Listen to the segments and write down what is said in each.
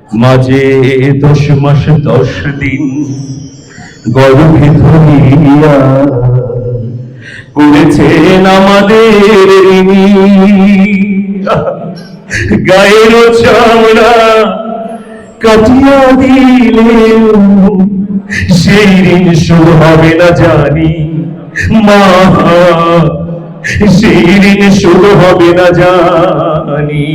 মাঝে 10 মাস 10 দিন গর্ভে ধরিয়া করেছেন আমাদের ঋণী। গায়ের চামড়া কাটিয়া দিলেও সেই ঋণ শোধ হবে না জানি মা, সেই ঋণ শোধ হবে না জানি।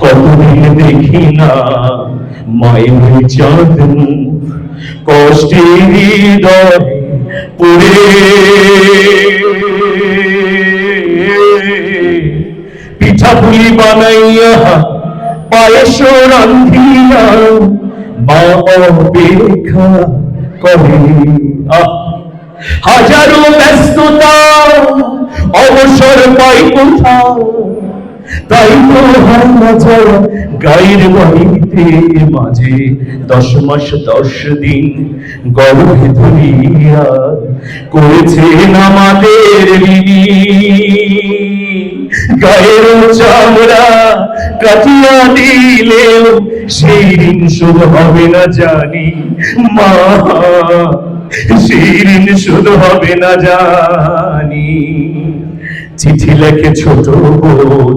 কতদিন দেখি না মায়ের চাঁদ কষ্টে হৃদয় পুরে, পিঠা পুলি বানাইয়া পায়েস রান্ধিয়া মা অপেক্ষা করে। হাজারো ব্যস্ততা অবসর পাই কোথাও, তাই তো হয় না যাওয়া গায়ের বাড়িতে। মাঝে 10 মাস 10 দিন গর্ভে ধরিয়া করেছেন আমাদের ঋণী। গায়ের চামড়া কাটিয়া দিলেও সেই ঋণ শোধ হবে না জানি মা, সেই ঋণ শোধ হবে না জানি। চিঠি লেখে ছোট বোন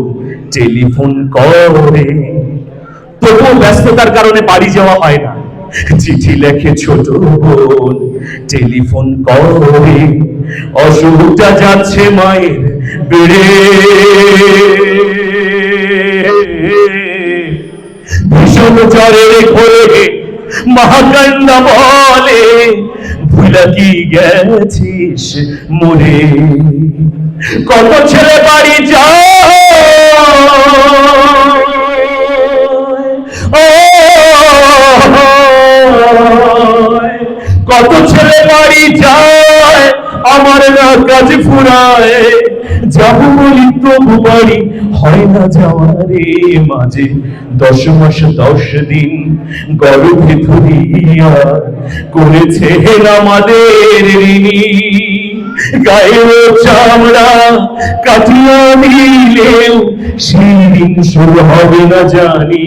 টেলিফোন করে, তবু ব্যস্ততার কারণে বাড়ি যাওয়া হয় না। চিঠি লেখে ছোট বোন টেলিফোন করে, অসুখটা যাচ্ছে মায়ের বেড়ে। ভীষণ জ্বরের ঘরে মহাকান্দা বলে, ভুলা কি গেছিস মরে। কত ছেলে বাড়ি যায়, কত ছেলে বাড়ি যায় আমার না কাজ ফুরায়। যাব বলি তবু বাড়ি হয় না যাওয়ারে। মাঝে 10 মাস 10 দিন গর্ভে ধরিয়া করেছেন আমাদের ঋণী। গায়ের চামড়া কাটিয়া দিলেও সেই ঋণ শোধ হবে না জানি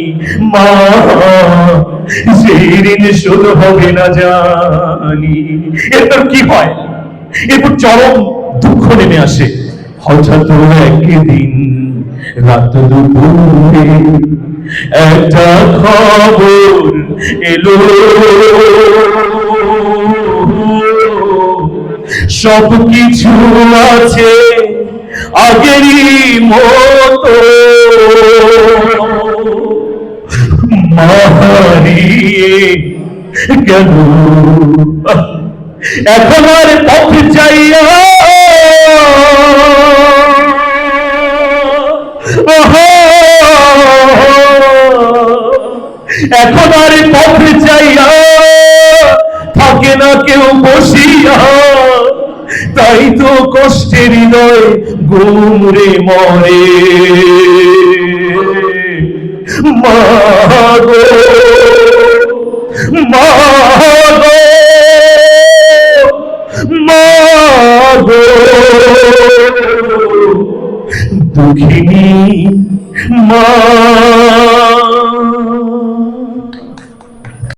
মা, সেই ঋণ শোধ হবে না জানি। এরপর কি হয়? এরপর চরম দুঃখ নেমে আসে। হঠাৎ একদিন রাত দুপুরে একটা খবর এলো, সব কিছু আছে আগেরই মতো, মা হারিয়ে গেল। এখন আর পথ চাইয়া এখন আর পথ চাইয়া থাকে না কেউ বসিয়া। তাই তো কষ্টের হৃদয় গুমরে মরে। মা গো মা গো মা গো, দুঃখিনী